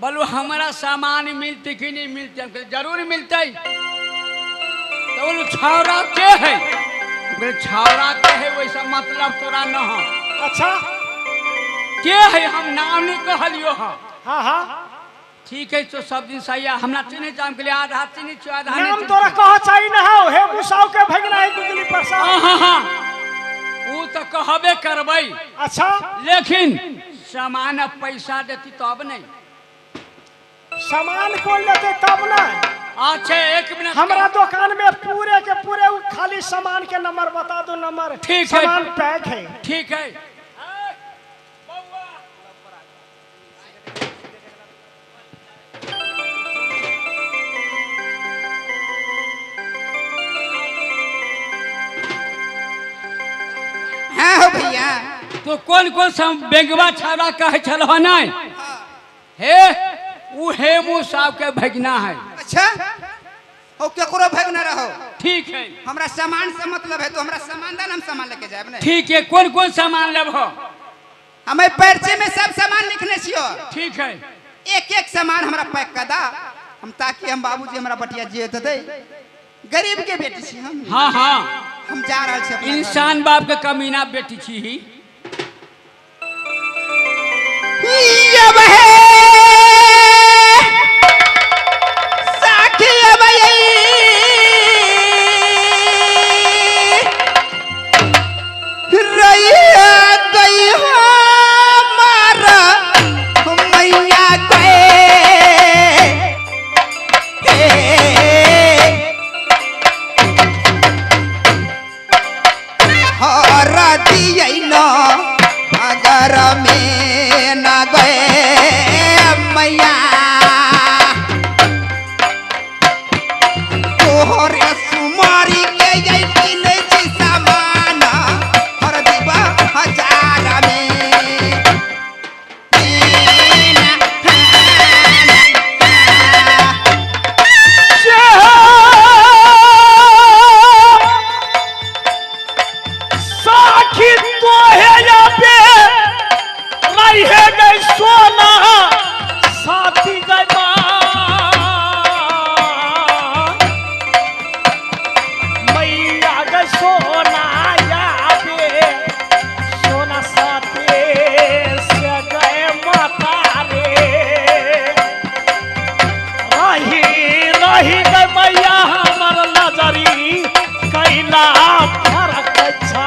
बोलो हमारा सामान मिलते कि नहीं मिलते? हम कहले जरूर मिलते। तो बोलो छौरा के है? बोले छौरा के है वैसा मतलब तोरा न हो। अच्छा के है हम नाम नहीं कहलियो हाँ। हाँ हाँ ठीक है तो सब दिन सही है। हमरा चिन्ह जाम के लिए आधा चिन्ह छो आधा नहीं नाम चिन्ह। तोरा कह चाहिए ना हो हे मुसाव के भगना है गुगली प्रसाद। हाँ हाँ हाँ वो तो कहबे करबै। अच्छा लेकिन सामान अब पैसा देती तो अब नहीं। सामान कौन लेते तब ना। अच्छा एक मिनट हमारा दुकान में पूरे के पूरे खाली सामान के नंबर बता दो। नंबर ठीक है। सामान पैक है। ठीक है। हाँ हो भैया। तो कौन कौन सा बेंगवा छाड़ा कहे चल हो नहीं? हे वो हेमू साहब के भगना है। अच्छा हो केकरो भगना रहो। ठीक है। हमरा सामान से मतलब है तो हमरा सामान दान हम सामान लेके जाए ना। ठीक है कौन कौन सामान लेब हो? हमें पर्चे में सब सामान लिखने छियो। ठीक है। एक एक सामान हमरा पैक कर दा हम ताकि हम बाबूजी हमरा बटिया जिए तो दे। गरीब के बेटी छी हम। हाँ हाँ हम जा रहल छी अपना घर। इंसान बाप के कमीना बेटी छी ही। ये बहे साखी अबई रैया गई हमारा मैया गए हर दियै न अगर में न गए मैया तोहरे सुमारी के यकीन जी समान हर दिबा हजार में साखी तो है या पे नहीं है गई सोना साथी गई मैया गई सोना या पे सोना साथी से गए माता रे रही रही गई मैया हमर नजरी कैला फरक छा।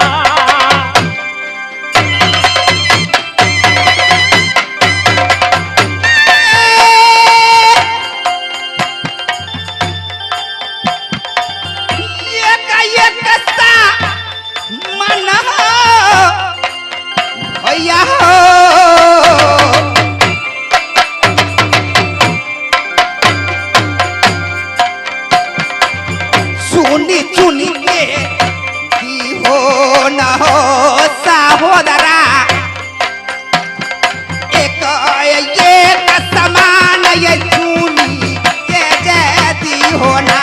भैया हो सुनी चुनी के की हो न हो सहोदरा एक एक समान ये चुनी के जैती होना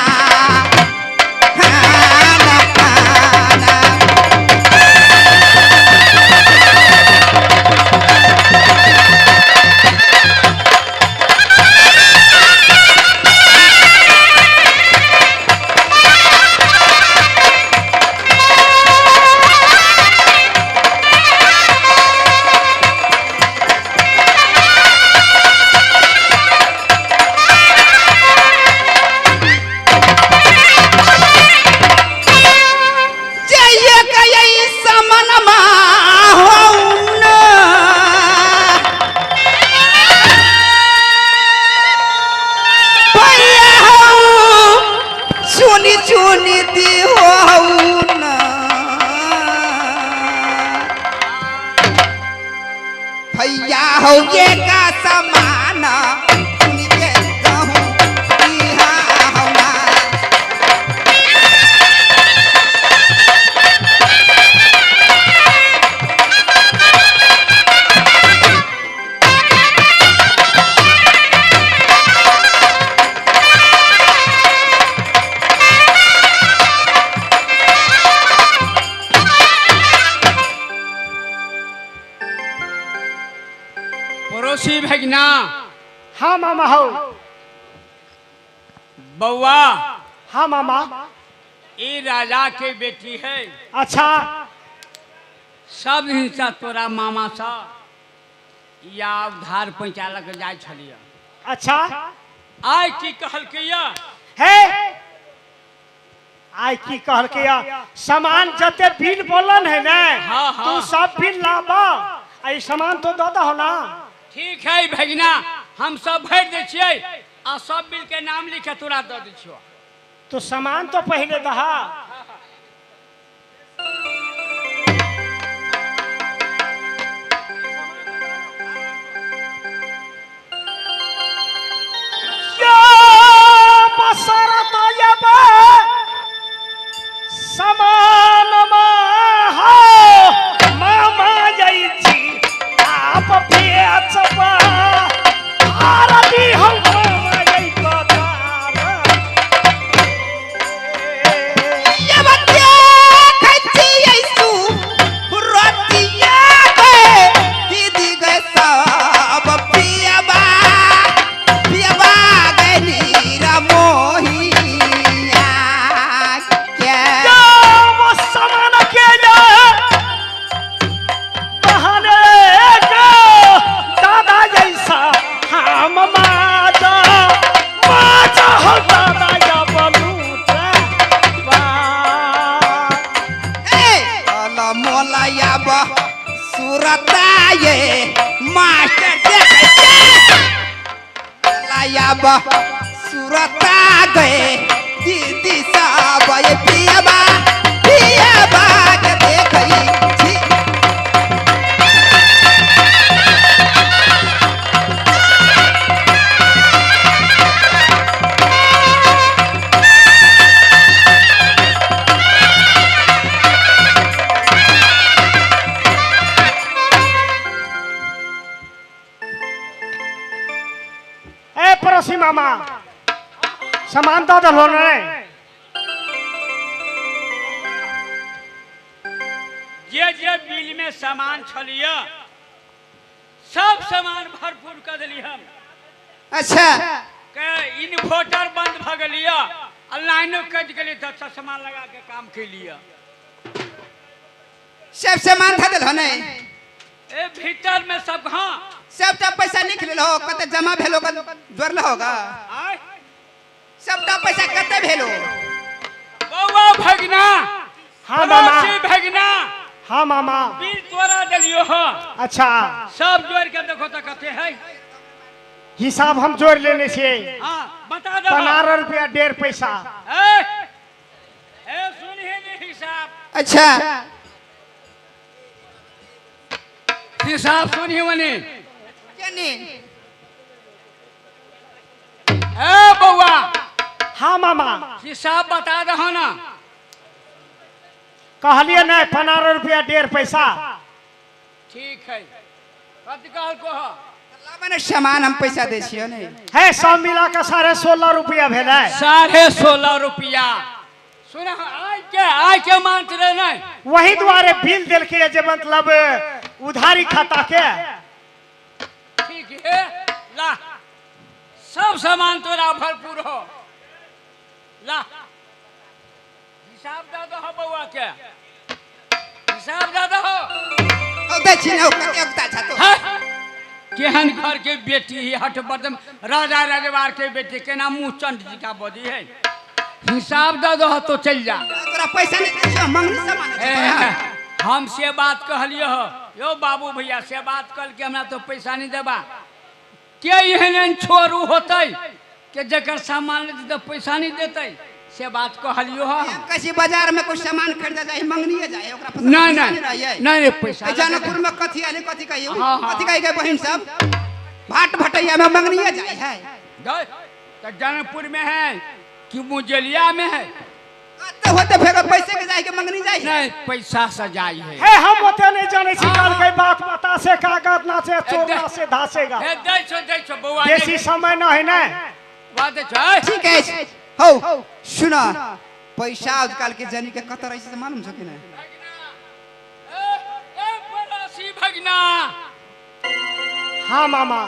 खाना खाना भैया हो ये का समान उनके कहूँ इहा होना पड़ोसी भगना हाँ मामा हो। बउआ हाँ मामा। ये राजा के बेटी है। अच्छा सब हिस्सा तोरा मामा सा या उधार पहुँचाल के जाय छलिया। अच्छा आय की कहल के या है आई की कहल के या सामान जते बिल बोलन है ना हाँ, हाँ। तू सब बिल लाबा आई सामान तो दादा हो ना। ठीक है भगिना हम सब भर दे छियै आ सब बिल के नाम लिखे तोरा दे दै छियो। तो सामान तो पहले दहा। समानमा हो मामा जाई छी आप बेचबा आरती हम मामा जाई ये बच्चे खच्ची ऐसू रोटिया गए दीदी गए सब पियबा पियबा गए नीरा मोहिया क्या वो समान के जा बहाने का दादा जैसा हम माता हो दादा या बलूता अला मोला या बा सुरता ये मास्टर देखे अला या बा सुरता गए दीदी सब ये पियबा पियबा के देखई छी ए पड़ोसी मामा सामान दादा लो ने जे बिल में सामान छलिया सब सामान भरपूर कर दिली हम। अच्छा के इन्वर्टर बंद भ गेलिया आ लाइनो कट गेली त अच्छा सामान लगा के काम के लिया। सब सामान था दिल हने ए भीतर में सब हाँ सबटा पैसा निकल लो कते जमा भेलो का जोरल होगा आय सबटा पैसा कते भेलो बउआ भगना हाँ मामा पड़ोसी भगना हाँ मामा बिल तोरा दिलियो हो। अच्छा सब जोड़ के देखो तो कते है। हिसाब हम जोड़ लेने से हाँ बता दो 15 रुपया 1.5 पैसा। ए सुनिए ने हिसाब अच्छा हिसाब सुनिए मने केने ए बउआ हाँ मामा हिसाब बता दो ना। कहलिए नहीं 15 रुपया 1.5 पैसा। ठीक है कत कहल को हो मैंने सामान हम पैसा दे छियो ने है सब मिला के 16.5 रुपया भेलै। 16.5 रुपया सुना आय के मानते रहे नहीं वही द्वारे बिल दिल के जे मतलब उधारी खाता के। ठीक है ला सब सामान तोरा भरपूर हो ला हिसाब दे दो बउआ के हिसाब दे दो। ओ दे छी ने कते उगता छ तो केहन घर के बेटी है हट बदम राजा राजवार के बेटी के नाम मुँह चंद जी का बदी है। हिसाब दे दो तो चल जा। तोरा पैसा नहीं दे छियो मंगनी सामान है हम से बात कहलियो हो यो बाबू भैया से बात कल के हमरा तो पैसा नहीं देबा के एहन छोरू होते के जकर सामान ले तो पैसा नहीं देते से बात कहलियो हो। किसी बाजार में कुछ सामान खरीदा जाए मंगनी जाए ओकरा पैसा नहीं नहीं पैसा जनकपुर में कथी आले कथी कहियो हाँ, हाँ। कथी कहि गए बहन सब भाट भटैया में मंगनी जाए है तो जनकपुर में है कि मुजलिया में है कते होते फेर पैसे के जाए के मंगनी जाए नहीं पैसा सजाई है। है हम ओते नहीं जाने छी काल के बात पता से कागज ना से चोरा से धासेगा। ए दै छो बउआ बेसी समय न है ना बात है ठीक है हो सुना पैसा आजकल के जनी के कत रही से मालूम छ कि नहीं ए पड़ोसी भगना हाँ मामा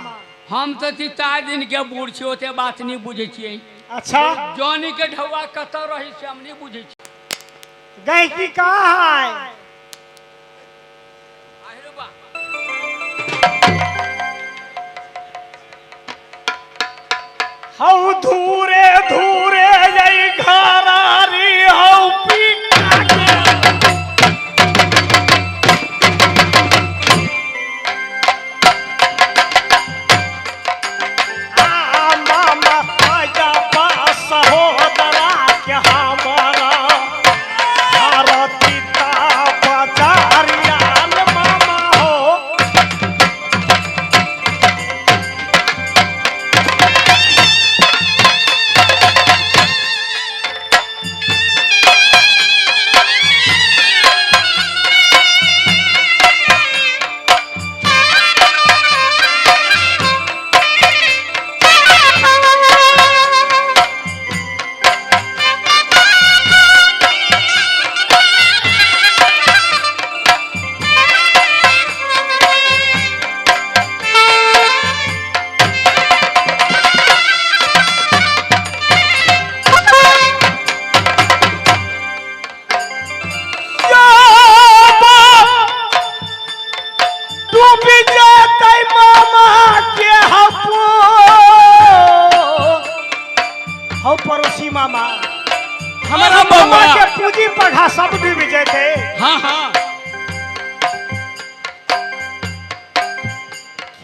हम तो तीता दिन के बूढ़ छी ओते बात नहीं बुझे छियै। अच्छा जॉनी के ढौआ कत रही से हम नहीं बुझे छी। गहकी कहाँ है? आहिरो बा हऊ धूरे धूरे जई घरारी हऊ पीका के आ मामा आजा बा सहोदरा के हमारा भारती ता बाजारिया में मामा हो। पड़ोसी मामा हमारा हाँ, मामा बउआ। के पूंजी पढ़ा सब डूब गए थे। हाँ हाँ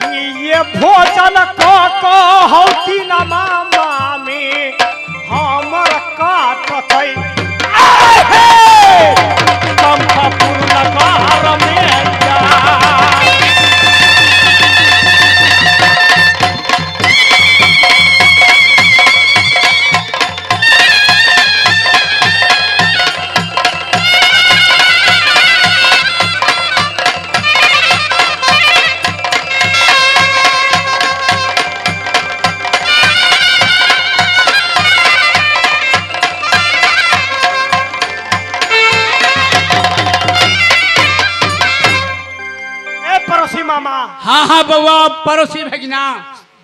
कि ये भोजन को हौती न मामा में हमर काट थई चंपापुर नगर में जा। पड़ोसी मामा हाँ हाँ बउआ पड़ोसी भगिना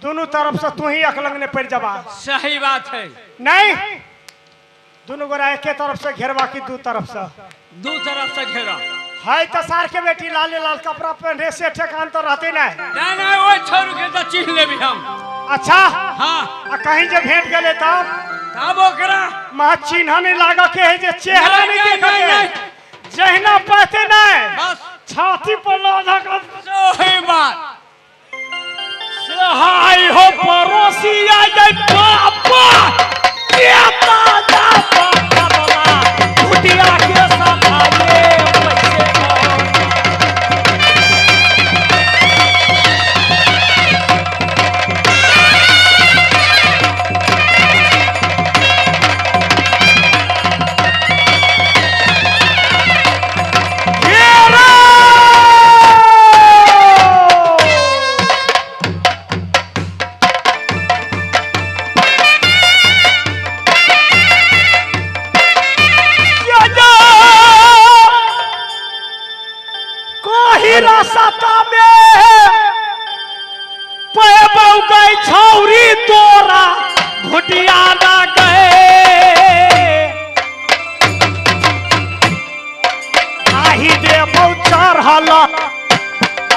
दोनों तरफ से तू ही अकलंग ने पड़ जाबा। सही बात है। नहीं दोनों गोरा एक तरफ से घेरवा की दो तरफ से दो तरफ से घेरा है तो सार के बेटी लाले लाल कपड़ा पहने से ठेकान तो रहते नहीं। नहीं नहीं वो छोड़ के तो चिन्ह ले भी हम। अच्छा हाँ आ कहीं जब भेंट गए तब तब ओकरा मह चिन्ह नहीं लागा के है जे चेहरा नहीं नहीं, देखा नहीं, के जहना पाते नहीं बस छाती पर लाधा का सही बात। हाय हो पड़ोसी आ जाए बाबा क्या ताजा बाबा कुटिया के संभाले पैसे को। छौरी तोरा घुटिया ना गए आही दे चढ़ल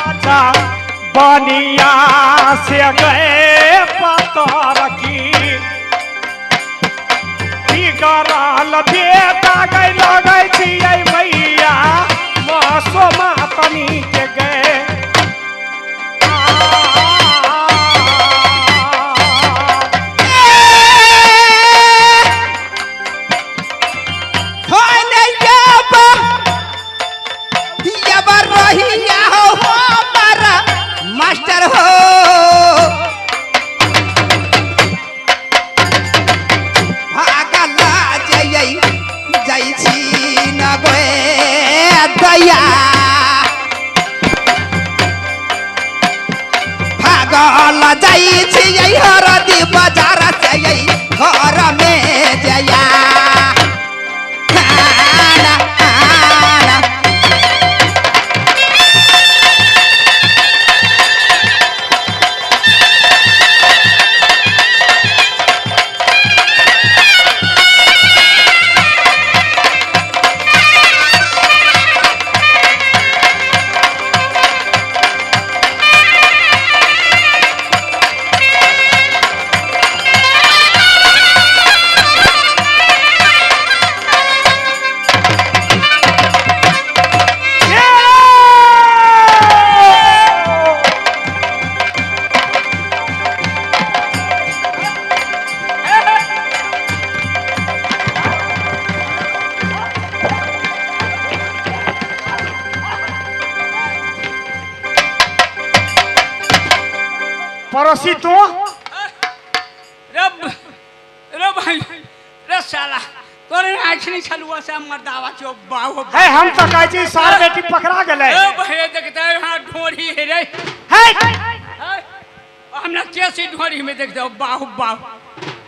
अच्छा बनिया से गए पतर की बिगड़ल बेटा गई लगे छियै भैया मसो मातनी के गए मास्टर हो भागला जय जय छी न गोए दया भागल जय छी हरदी बाजार जय घर में जया पड़ोसी तू रब रे भाई रे साला तोरे आँख नहीं छलुआ से मर्दावा चो बाहो है। हम तो कहै छी सार बेटी पकड़ा गेलै। ए भाई देखते हां ढोरी है रे है हमरा कैसी ढोरी में देखते बाहु बाहु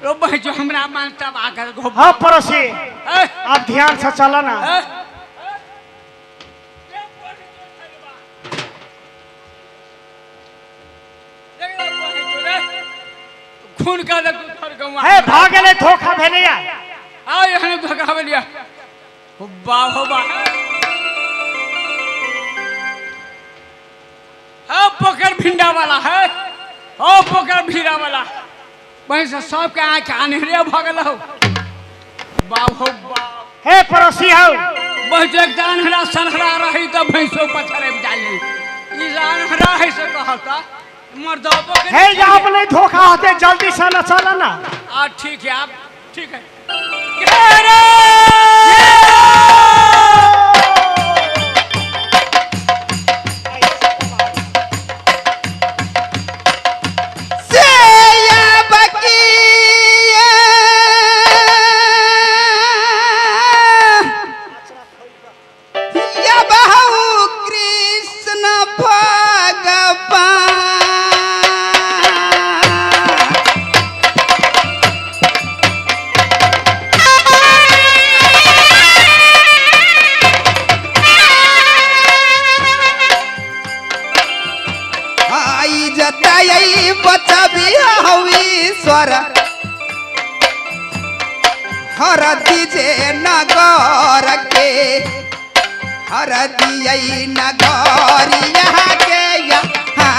रो भाई जो हमरा मानता आकर घो। हाँ पड़ोसी आप ध्यान से चलो ना। खून का दे तोर गवा है भाग गेलै धोखा भेलैया। आ यहाँ धोखा भेलिया बाहो बा हाँ पोकर भिंडा वाला है ओ पोकर भीरा वाला वहीं से सबके आँख अनहरे भ गेल हो बाहो बाप। हे पड़ोसी हो बहुत एक अनहरा सनहरा रही तो भैंसो पछड़े जाइए ई अनहरा है से कहता मर्दाबो के हे जा अपने धोखा होते जल्दी से न चलो ना। आ ठीक है आप ठीक है हर दीजे नगर के हर दियई नगर यहाँ के यहाँ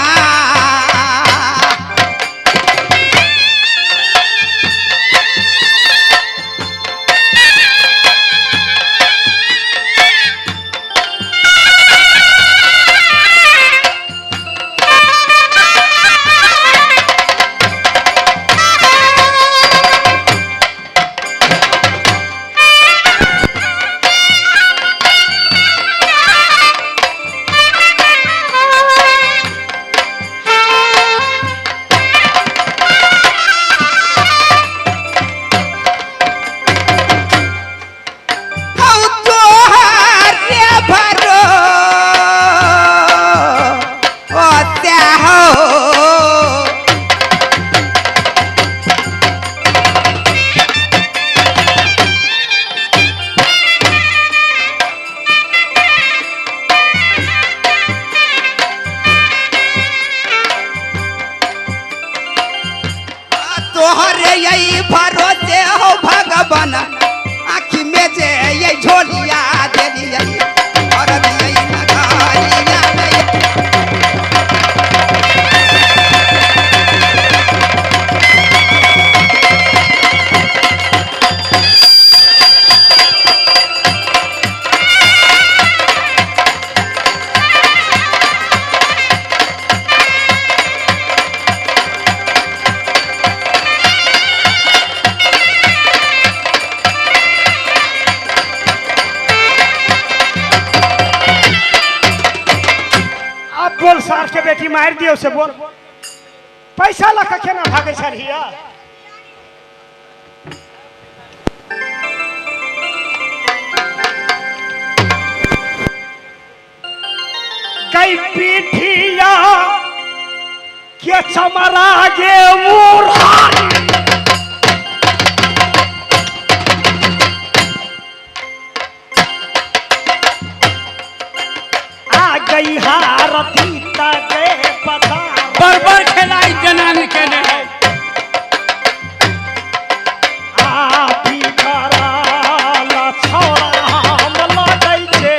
तोहरे यही भरोसे हो भगवान आँखी में जे ये झोलिया दे दिया और यही नगारिया बोल सार के बेटी मार दियो से बोल पैसा लख के ना भागे छरिया। कई पीठिया के चमरा गे मुरारी आ गई हारती तगे पता बरबर खेलाई जनानी के ने आप ही कराला छोड़ा हम लगई छे।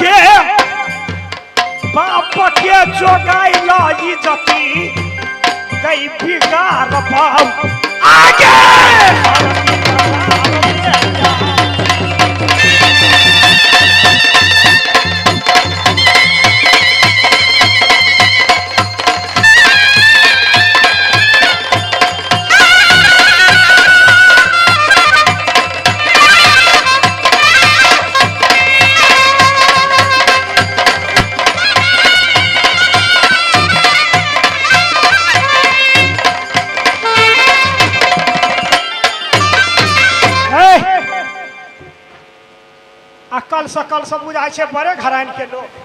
के बाप के जोगाई लाई जती गई बिगाड़ बाप आगे अकल सकल सब बुझाई छे बड़े घरान के लोग